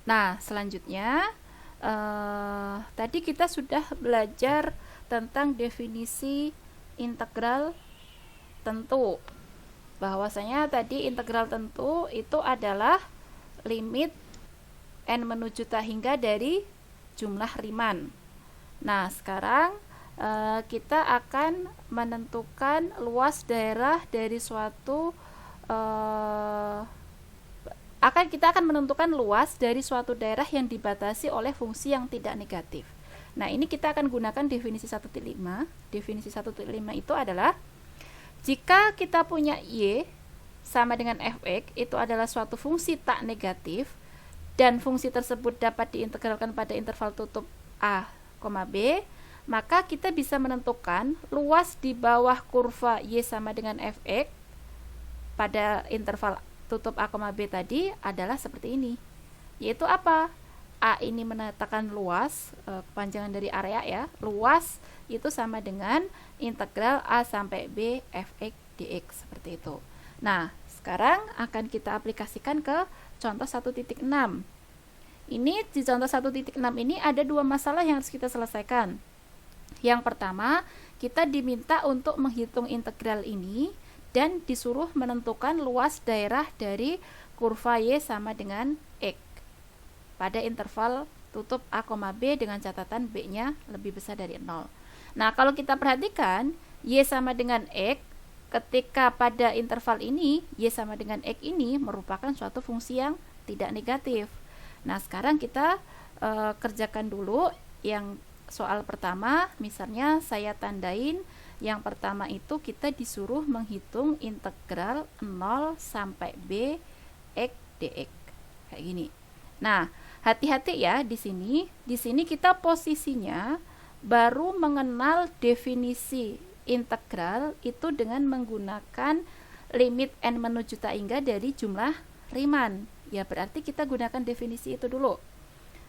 Nah, selanjutnya tadi kita sudah belajar tentang definisi integral tentu. Bahwasanya tadi integral tentu itu adalah limit n menuju tak hingga dari jumlah Riemann. Nah, sekarang kita akan menentukan luas daerah dari suatu kita akan menentukan luas dari suatu daerah yang dibatasi oleh fungsi yang tidak negatif. Nah, ini kita akan gunakan definisi 1.5. Definisi 1.5 itu adalah jika kita punya Y sama dengan fx itu adalah suatu fungsi tak negatif dan fungsi tersebut dapat diintegralkan pada interval tutup A, B, maka kita bisa menentukan luas di bawah kurva Y sama dengan fx pada interval tutup A, B tadi adalah seperti ini. Yaitu apa? A ini menatakan luas, kepanjangan dari area ya. Luas itu sama dengan integral A sampai B fx dx seperti itu. Nah, sekarang akan kita aplikasikan ke contoh 1.6. Ini di contoh 1.6 ini ada dua masalah yang harus kita selesaikan. Yang pertama, kita diminta untuk menghitung integral ini dan disuruh menentukan luas daerah dari kurva Y sama dengan X pada interval tutup A, B dengan catatan B-nya lebih besar dari 0. Nah, kalau kita perhatikan Y sama dengan X, ketika pada interval ini Y sama dengan X ini merupakan suatu fungsi yang tidak negatif. Nah, sekarang kita kerjakan dulu yang soal pertama. Misalnya saya tandain yang pertama itu kita disuruh menghitung integral 0 sampai B x dx kayak gini. Nah, hati-hati ya di sini. Di sini kita posisinya baru mengenal definisi integral itu dengan menggunakan limit n menuju tak hingga dari jumlah Riemann. Ya, berarti kita gunakan definisi itu dulu.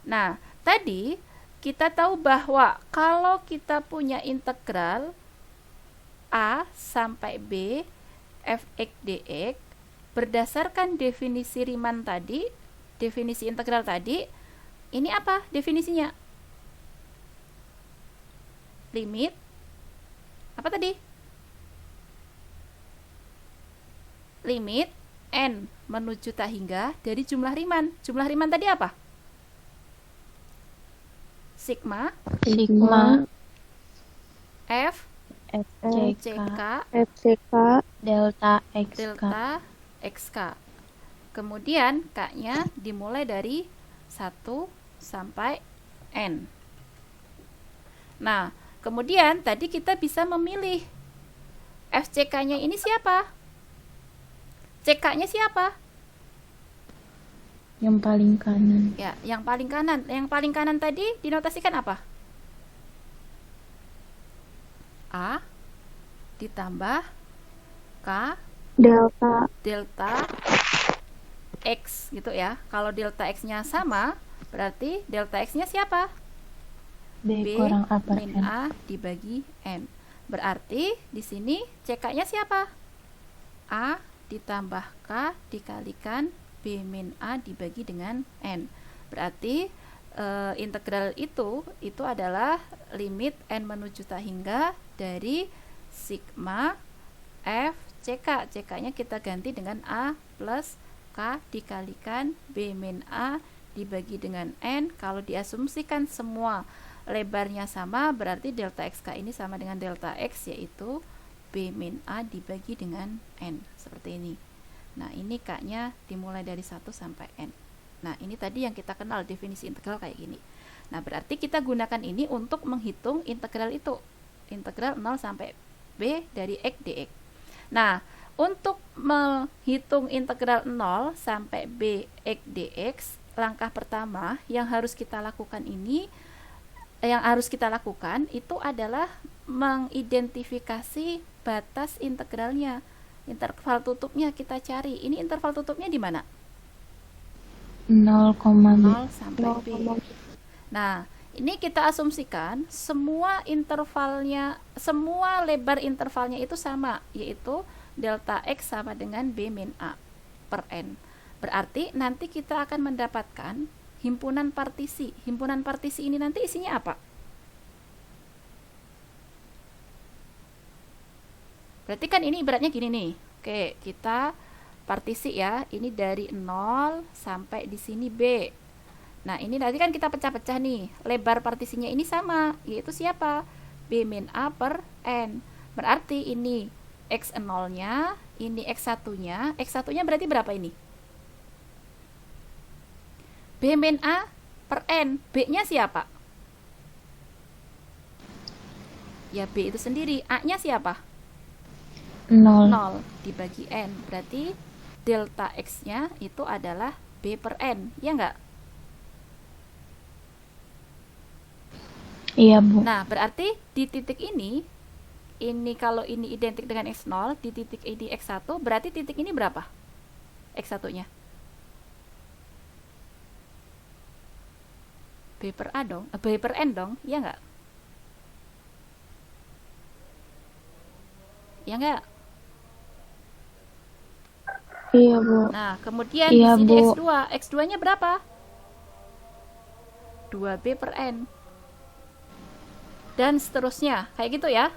Nah, tadi kita tahu bahwa kalau kita punya integral A sampai B fx dx berdasarkan definisi Riemann tadi, definisi integral tadi, ini apa definisinya? Limit apa tadi? Limit n menuju tak hingga dari jumlah Riemann. Jumlah Riemann tadi apa? Sigma F FCK delta XK. Kemudian K-nya dimulai dari 1 sampai N. Nah, kemudian tadi kita bisa memilih FCK-nya ini siapa? CK-nya siapa? yang paling kanan. Ya, yang paling kanan. Yang paling kanan tadi dinotasikan apa? A ditambah K delta X gitu ya. Kalau delta X-nya sama, berarti delta X-nya siapa? B kurang A per min N. A dibagi N. Berarti di sini CK-nya siapa? A ditambah K dikalikan B min A dibagi dengan N. Berarti integral itu adalah limit n menuju tak hingga dari sigma f CK. CK-nya kita ganti dengan A plus K dikalikan B min A dibagi dengan N. Kalau diasumsikan semua lebarnya sama, berarti delta XK ini sama dengan delta X, yaitu B min A dibagi dengan N. Seperti ini. Nah, ini K-nya dimulai dari 1 sampai N. Nah, ini tadi yang kita kenal definisi integral kayak gini. Nah, berarti kita gunakan ini untuk menghitung integral itu. Integral 0 sampai B dari X dx. Nah, untuk menghitung integral 0 sampai B X dx, langkah pertama yang harus kita lakukan itu adalah mengidentifikasi batas integralnya. Interval tutupnya kita cari. Ini interval tutupnya di mana? 0, 0 sampai B. Nah, ini kita asumsikan semua lebar intervalnya itu sama, yaitu delta X sama dengan B min A per N. Berarti nanti kita akan mendapatkan himpunan partisi. Himpunan partisi ini nanti isinya apa? Berarti kan ini ibaratnya gini nih. Oke, kita partisi ya. Ini dari 0 sampai di sini B. Nah, ini nanti kan kita pecah-pecah nih. Lebar partisinya ini sama, yaitu siapa? B min A per N. Berarti ini X0-nya, ini X1-nya. X1-nya berarti berapa ini? B min A per N. B-nya siapa? Ya, B itu sendiri. A-nya siapa? 0. 0 dibagi N. Berarti delta X-nya itu adalah B per N. Ya enggak? Iya, Bu. Nah, berarti di titik ini kalau ini identik dengan X0, di titik ini X1, berarti titik ini berapa? X1-nya. B per A dong, B per N dong, ya enggak? Ya enggak? Iya, Bu. Nah, kemudian Iya, di sini Bu. X2. X2-nya berapa? 2B per N. Dan seterusnya, kayak gitu ya.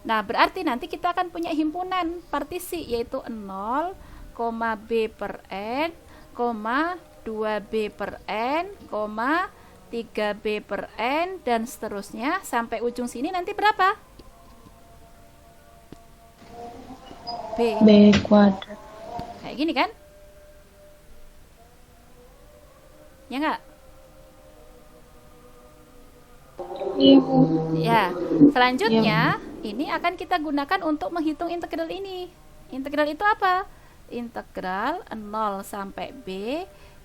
Nah, berarti nanti kita akan punya himpunan partisi, yaitu 0, B per N, 2B per N, 3B per N, dan seterusnya sampai ujung sini nanti berapa? B kuadrat. Kayak gini kan? Ya enggak? Iya, Bu. Ya, selanjutnya ini akan kita gunakan untuk menghitung integral ini. Integral itu apa? Integral 0 sampai B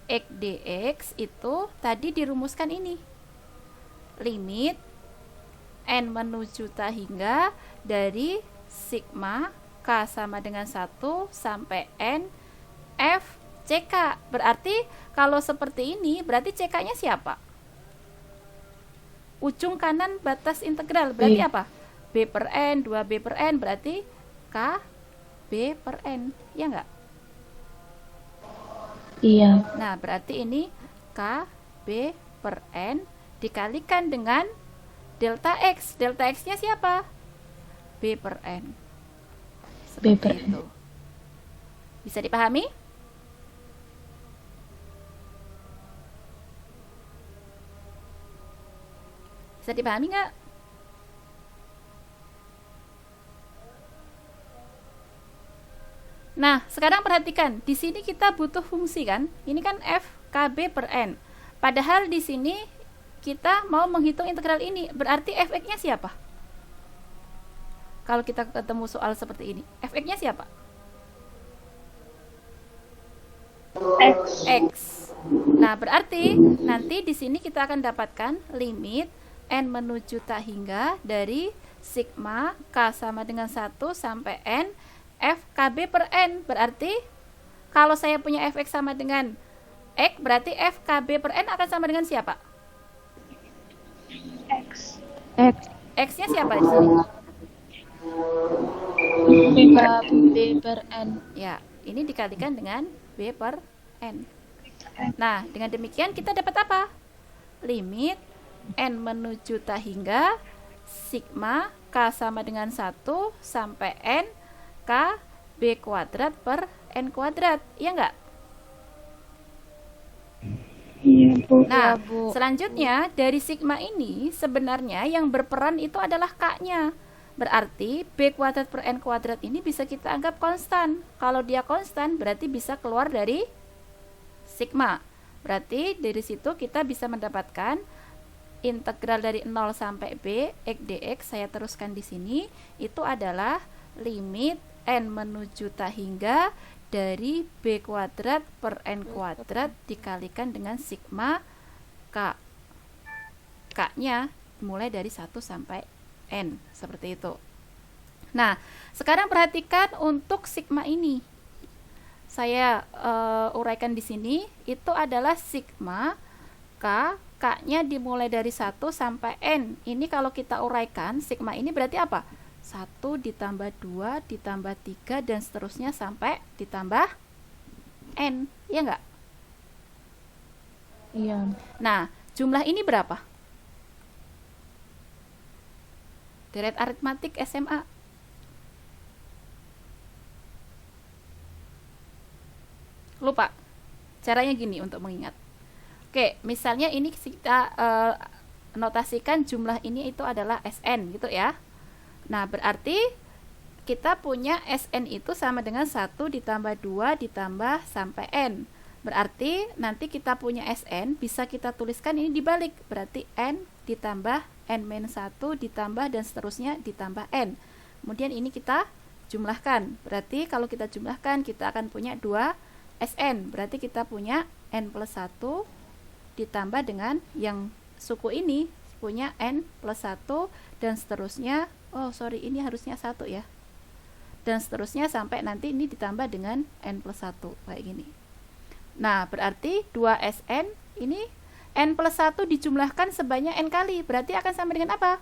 X dx itu tadi dirumuskan ini. Limit N menuju ta hingga dari sigma K sama dengan 1 sampai N F CK. Berarti kalau seperti ini, berarti CK-nya siapa? Ujung kanan batas integral berarti apa? B per N, 2B per N, berarti K B per N, ya enggak? Iya. Nah, berarti ini K B per N dikalikan dengan delta X. Delta X-nya siapa? B per N. B per Seperti itu. Bisa dipahami? Bisa dipahami nggak? Nah, sekarang perhatikan, di sini kita butuh fungsi kan? Ini kan f kb per n. Padahal di sini kita mau menghitung integral ini, berarti fx-nya siapa? Kalau kita ketemu soal seperti ini, fx-nya siapa? X. Nah, berarti nanti di sini kita akan dapatkan limit N menuju tak hingga dari sigma K sama dengan 1 sampai N F KB per N. Berarti kalau saya punya Fx sama dengan X, berarti F KB per N akan sama dengan siapa? X. X-nya siapa di sini? B per N. Ya, ini dikalikan dengan B per N. Nah, dengan demikian kita dapat apa? Limit N menuju tak hingga sigma K sama dengan 1 sampai N K B kuadrat per N kuadrat. Iya enggak? Iya, Bu. Nah, Iya, Bu. selanjutnya dari sigma ini sebenarnya yang berperan itu adalah K-nya. Berarti B kuadrat per N kuadrat ini bisa kita anggap konstan. Kalau dia konstan berarti bisa keluar dari sigma. Berarti dari situ kita bisa mendapatkan integral dari 0 sampai B X dx, saya teruskan di sini, itu adalah limit N menuju tak hingga dari B kuadrat per N kuadrat dikalikan dengan sigma K. K-nya mulai dari 1 sampai N, seperti itu. Nah, sekarang perhatikan untuk sigma ini. Saya uraikan di sini, itu adalah sigma K, K-nya dimulai dari 1 sampai N. Ini kalau kita uraikan, sigma ini berarti apa? 1 ditambah 2 ditambah 3 dan seterusnya sampai ditambah N. Iya enggak? Iya. Nah, jumlah ini berapa? Deret aritmatik SMA. Lupa. Caranya gini untuk mengingat. Oke, misalnya ini kita notasikan jumlah ini itu adalah SN gitu ya. Nah, berarti kita punya SN itu sama dengan 1 ditambah 2 ditambah sampai N. Berarti nanti kita punya SN bisa kita tuliskan ini dibalik. Berarti N ditambah N-1 ditambah dan seterusnya ditambah N. Kemudian ini kita jumlahkan. Berarti kalau kita jumlahkan kita akan punya 2 SN. Berarti kita punya N plus 1 ditambah dengan yang suku ini punya N plus 1 dan seterusnya. Oh sorry, ini harusnya 1 ya. Dan seterusnya sampai nanti ini ditambah dengan N plus 1 kayak gini. Nah, berarti 2SN ini N plus 1 dijumlahkan sebanyak N kali. Berarti akan sama dengan apa?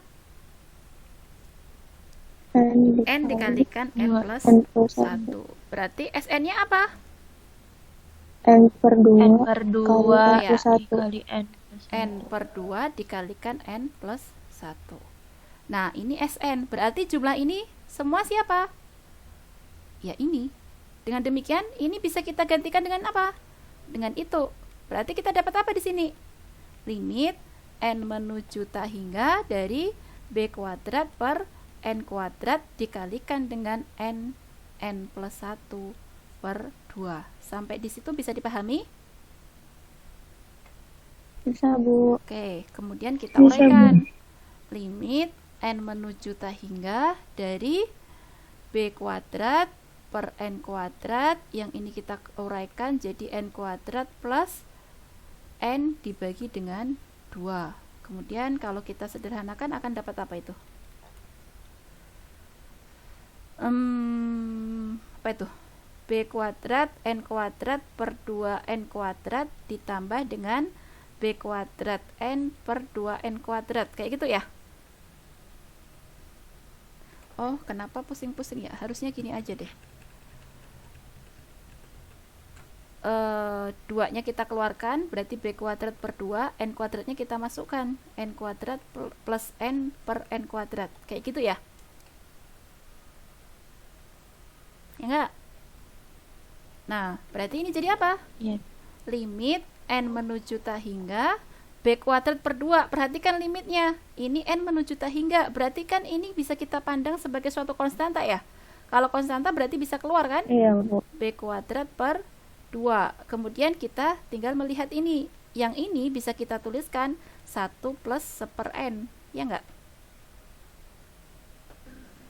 N dikalikan N plus 1. Berarti SN-nya apa? N per 2 N per 2 ya, dikali N plus N per 2 dikalikan N plus 1. Nah, ini SN. Berarti jumlah ini semua siapa? Ya, ini. Dengan demikian, ini bisa kita gantikan dengan apa? Dengan itu. Berarti kita dapat apa di sini? Limit N menuju tak hingga dari B kuadrat per N kuadrat dikalikan dengan N plus 1 per 2. Sampai di situ bisa dipahami? bisa Bu. Oke, kemudian kita Bisa, uraikan. Limit N menuju tak hingga dari B kuadrat per N kuadrat, yang ini kita uraikan jadi N kuadrat plus N dibagi dengan 2. Kemudian kalau kita sederhanakan akan dapat apa itu? Apa itu? B kuadrat N kuadrat per 2N kuadrat ditambah dengan B kuadrat N per 2N kuadrat. Kayak gitu ya? Oh, kenapa pusing-pusing ya? Harusnya gini aja deh. 2-nya kita keluarkan, berarti B kuadrat per 2, N kuadratnya kita masukkan, N kuadrat plus N per N kuadrat. Kayak gitu ya? Ya enggak? Nah, berarti ini jadi apa? Iya. Limit N menuju tak hingga B kuadrat per 2. Perhatikan limitnya. Ini N menuju tak hingga. Berarti kan ini bisa kita pandang sebagai suatu konstanta ya. Kalau konstanta berarti bisa keluar kan? Iya Bu. B kuadrat per 2. Kemudian kita tinggal melihat ini. Yang ini bisa kita tuliskan 1 plus 1 N. Ya enggak?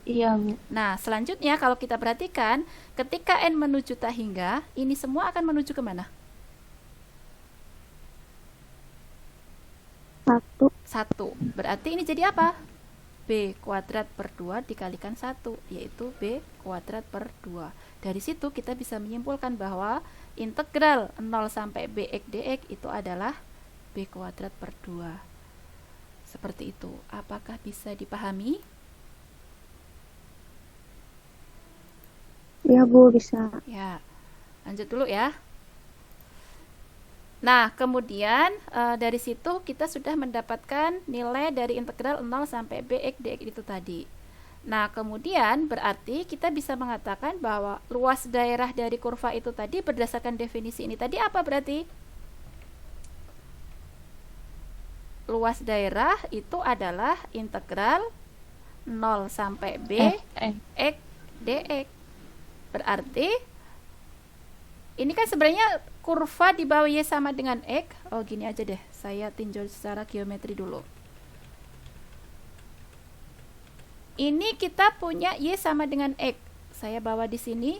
Iya Bu. Nah, selanjutnya kalau kita perhatikan, ketika N menuju tak hingga, ini semua akan menuju kemana? 1. Berarti ini jadi apa? B kuadrat per 2 dikalikan 1, yaitu B kuadrat per 2. Dari situ kita bisa menyimpulkan bahwa integral 0 sampai Bx dx itu adalah B kuadrat per 2. Seperti itu. Apakah bisa dipahami? Iya Bu, bisa. Ya, lanjut dulu ya. Nah, kemudian dari situ kita sudah mendapatkan nilai dari integral 0 sampai Bx dx itu tadi. Nah, kemudian berarti kita bisa mengatakan bahwa luas daerah dari kurva itu tadi berdasarkan definisi ini tadi apa berarti? Luas daerah itu adalah integral 0 sampai B x dx. Berarti ini kan sebenarnya kurva di bawah Y sama dengan X. Oh, gini aja deh. Saya tinjau secara geometri dulu. Ini kita punya Y sama dengan X. Saya bawa di sini.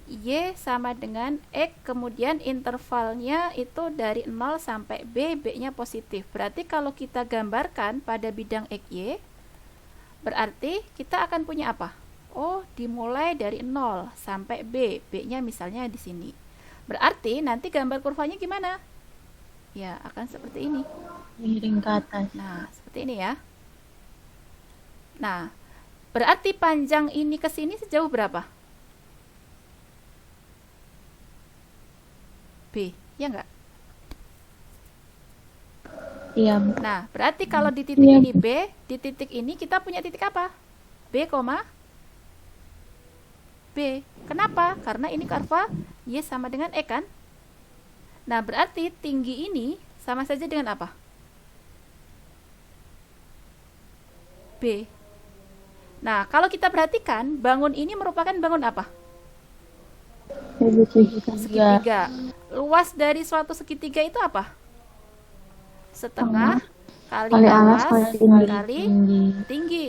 Y sama dengan X. Kemudian intervalnya itu dari 0 sampai B. B-nya positif. Berarti kalau kita gambarkan pada bidang XY, berarti kita akan punya apa? Oh, dimulai dari 0 sampai B. B-nya misalnya di sini. Berarti nanti gambar kurvanya gimana? Ya, akan seperti ini. Miring ke atas. Nah, seperti ini ya. Nah, berarti panjang ini ke sini sejauh berapa? B, ya enggak? Iya, Bu. Nah, berarti kalau di titik Iya. ini B, di titik ini kita punya titik apa? B, B. Kenapa? Karena ini kurva Y sama dengan E kan? Nah, berarti tinggi ini sama saja dengan apa? B. Nah, kalau kita perhatikan, bangun ini merupakan bangun apa? Segitiga. Segitiga. Luas dari suatu segitiga itu apa? Setengah kali Kali alas alas kali tinggi. kali Tinggi. tinggi.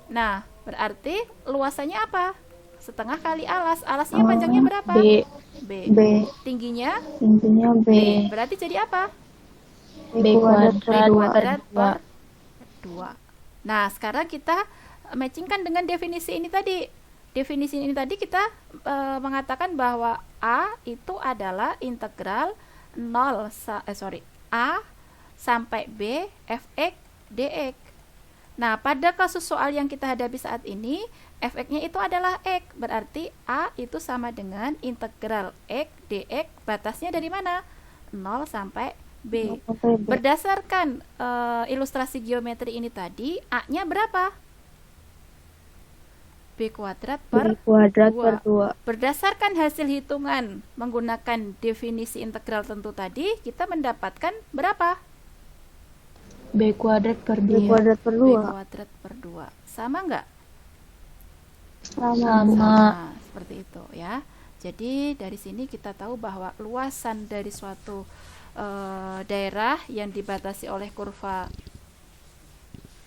Nah, berarti luasannya apa? Setengah kali alas. Alasnya panjangnya berapa? B. B. B. Tingginya Tingginya B. berarti jadi apa? B kuadrat B per kuadrat 2. per 2. Nah, sekarang kita matchingkan dengan definisi ini tadi. Definisi ini tadi kita mengatakan bahwa A itu adalah integral A sampai B fx dx. Nah, pada kasus soal yang kita hadapi saat ini, fx-nya itu adalah x, berarti A itu sama dengan integral x dx, batasnya dari mana? 0 sampai B. Sampai B. Berdasarkan ilustrasi geometri ini tadi, A-nya berapa? B kuadrat B per kuadrat 2. per 2. Berdasarkan hasil hitungan menggunakan definisi integral tentu tadi, kita mendapatkan berapa? B kuadrat per B 2. kuadrat per B 2. kuadrat per 2. Sama nggak? Sama. Sama. Nah, seperti itu ya. Jadi dari sini kita tahu bahwa luasan dari suatu daerah yang dibatasi oleh kurva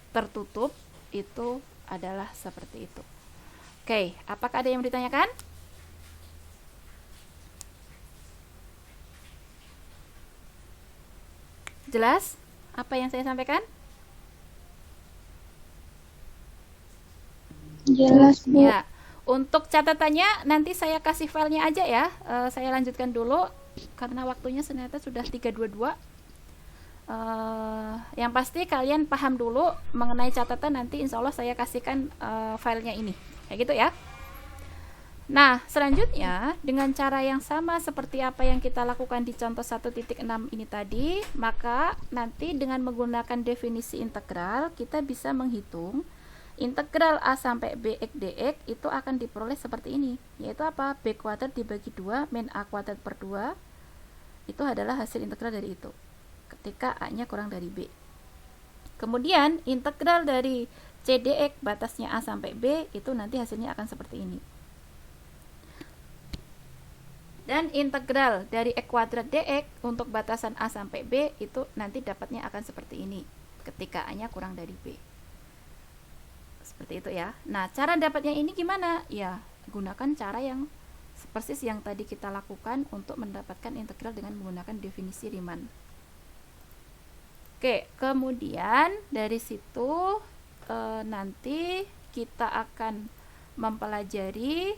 tertutup itu adalah seperti itu. Oke, apakah ada yang ditanyakan? Jelas apa yang saya sampaikan? Jelas, Bu. Ya, untuk catatannya nanti saya kasih filenya aja ya. Saya lanjutkan dulu karena waktunya ternyata sudah 3:22. Yang pasti kalian paham dulu mengenai catatan, nanti insya Allah saya kasihkan filenya ini. Kayak gitu ya. Nah, selanjutnya dengan cara yang sama seperti apa yang kita lakukan di contoh 1.6 ini tadi, maka nanti dengan menggunakan definisi integral kita bisa menghitung integral A sampai B x dx itu akan diperoleh seperti ini, yaitu apa? B kuadrat dibagi 2 min A kuadrat per 2 itu adalah hasil integral dari itu ketika A nya kurang dari B. Kemudian integral dari C dx batasnya A sampai B itu nanti hasilnya akan seperti ini. Dan integral dari X kuadrat dx untuk batasan A sampai B itu nanti dapatnya akan seperti ini ketika A nya kurang dari B. Seperti itu ya. Nah, cara dapatnya ini gimana? Ya, gunakan cara yang persis yang tadi kita lakukan untuk mendapatkan integral dengan menggunakan definisi Riemann. Oke, kemudian dari situ nanti kita akan mempelajari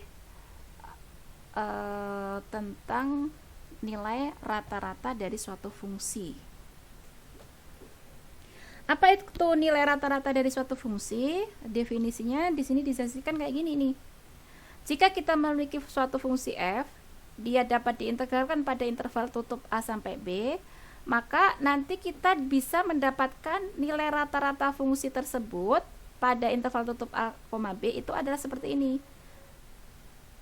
tentang nilai rata-rata dari suatu fungsi. Apa itu nilai rata-rata dari suatu fungsi? Definisinya di sini dijelaskan kayak gini nih. Jika kita memiliki suatu fungsi f, dia dapat diintegralkan pada interval tutup A sampai B, maka nanti kita bisa mendapatkan nilai rata-rata fungsi tersebut pada interval tutup A, B itu adalah seperti ini.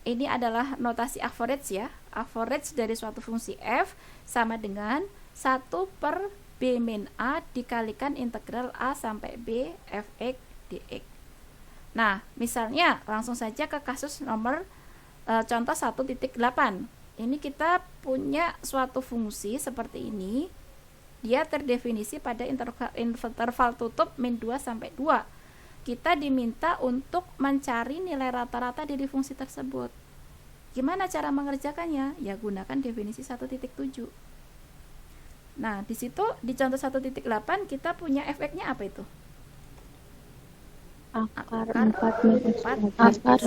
Ini adalah notasi average ya. Average dari suatu fungsi f sama dengan 1 per B min A dikalikan integral A sampai B fx dx. Nah, misalnya langsung saja ke kasus nomor contoh 1.8. Ini kita punya suatu fungsi seperti ini. Dia terdefinisi pada interval tutup min 2 sampai 2. Kita diminta untuk mencari nilai rata-rata dari fungsi tersebut. Gimana cara mengerjakannya? Ya gunakan definisi 1.7. Nah, di situ di contoh 1.8 kita punya fx-nya apa itu? Akar 4 minus 4. Akar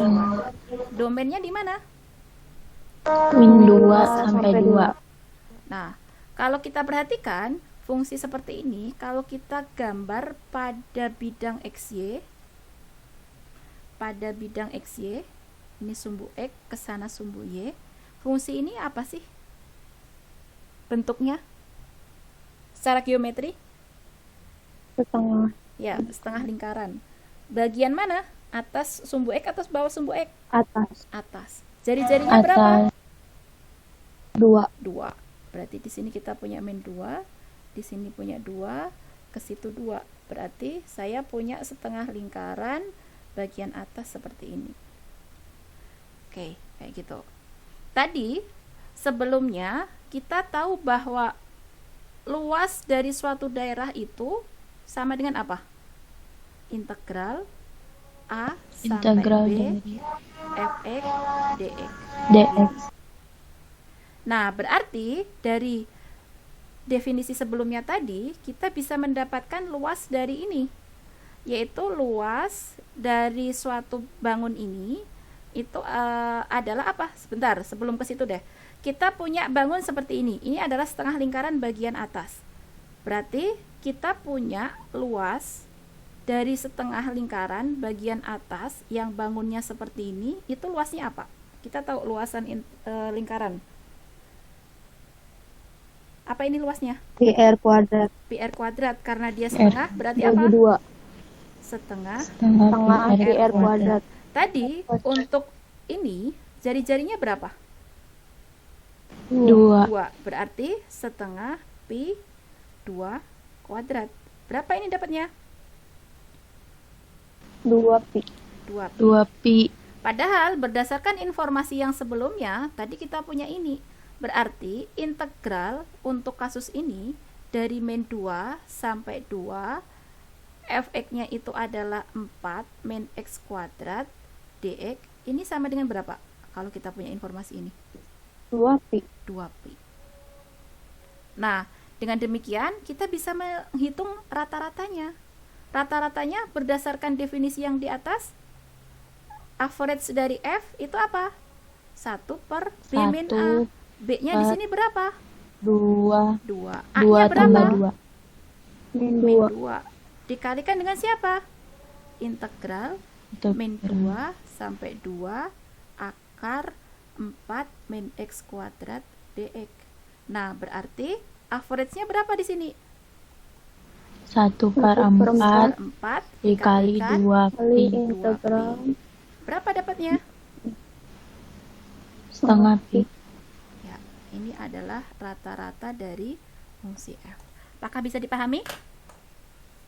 Domainnya di mana? min 2 sampai 2. Nah, kalau kita perhatikan fungsi seperti ini, kalau kita gambar pada bidang XY, ini sumbu X, ke sana sumbu Y, fungsi ini apa sih bentuknya secara geometri? setengah Ya, setengah lingkaran. Bagian mana? Atas sumbu X atau bawah sumbu X? atas Atas. Jari-jarinya berapa? Atas 2. 2. Berarti di sini kita punya min 2, di sini punya 2, ke situ 2. Berarti saya punya setengah lingkaran bagian atas seperti ini. Oke, kayak gitu. Tadi sebelumnya kita tahu bahwa luas dari suatu daerah itu sama dengan apa? Integral A integral sampai B dari fx dx. dx. Nah, berarti dari definisi sebelumnya tadi kita bisa mendapatkan luas dari ini, yaitu luas dari suatu bangun ini itu adalah apa? Sebentar, sebelum ke situ deh. Kita punya bangun seperti ini. Ini adalah setengah lingkaran bagian atas. Berarti kita punya luas dari setengah lingkaran bagian atas yang bangunnya seperti ini, itu luasnya apa? Kita tahu luasan lingkaran. Apa ini luasnya? PR kuadrat PR kuadrat, karena dia setengah berarti bagi apa? 2 Setengah. setengah PR kuadrat Tadi untuk ini jari-jarinya berapa? 2 2. Berarti setengah pi 2 kuadrat. Berapa ini dapatnya? 2 pi 2 pi. 2 pi. Padahal berdasarkan informasi yang sebelumnya, tadi kita punya ini. Berarti integral untuk kasus ini dari min 2 sampai 2, fx-nya itu adalah 4 min x kuadrat dx. Ini sama dengan berapa? Kalau kita punya informasi ini. 2 pi 2 pi. Nah, dengan demikian kita bisa menghitung rata-ratanya. Rata-ratanya berdasarkan definisi yang di atas, average dari F itu apa? 1 per B min A. 1 B-nya di sini berapa? 2 2. 2 A-nya berapa? tambah 2 min Min 2 2. Dikalikan dengan siapa? Integral min 2 sampai 2 akar 4 min x kuadrat dx. Nah, berarti average-nya berapa di sini? 1 per 1 per 4 4 dikali 2 kali pi integral Berapa dapatnya? setengah pi. Ya, ini adalah rata-rata dari fungsi f. Apakah bisa dipahami?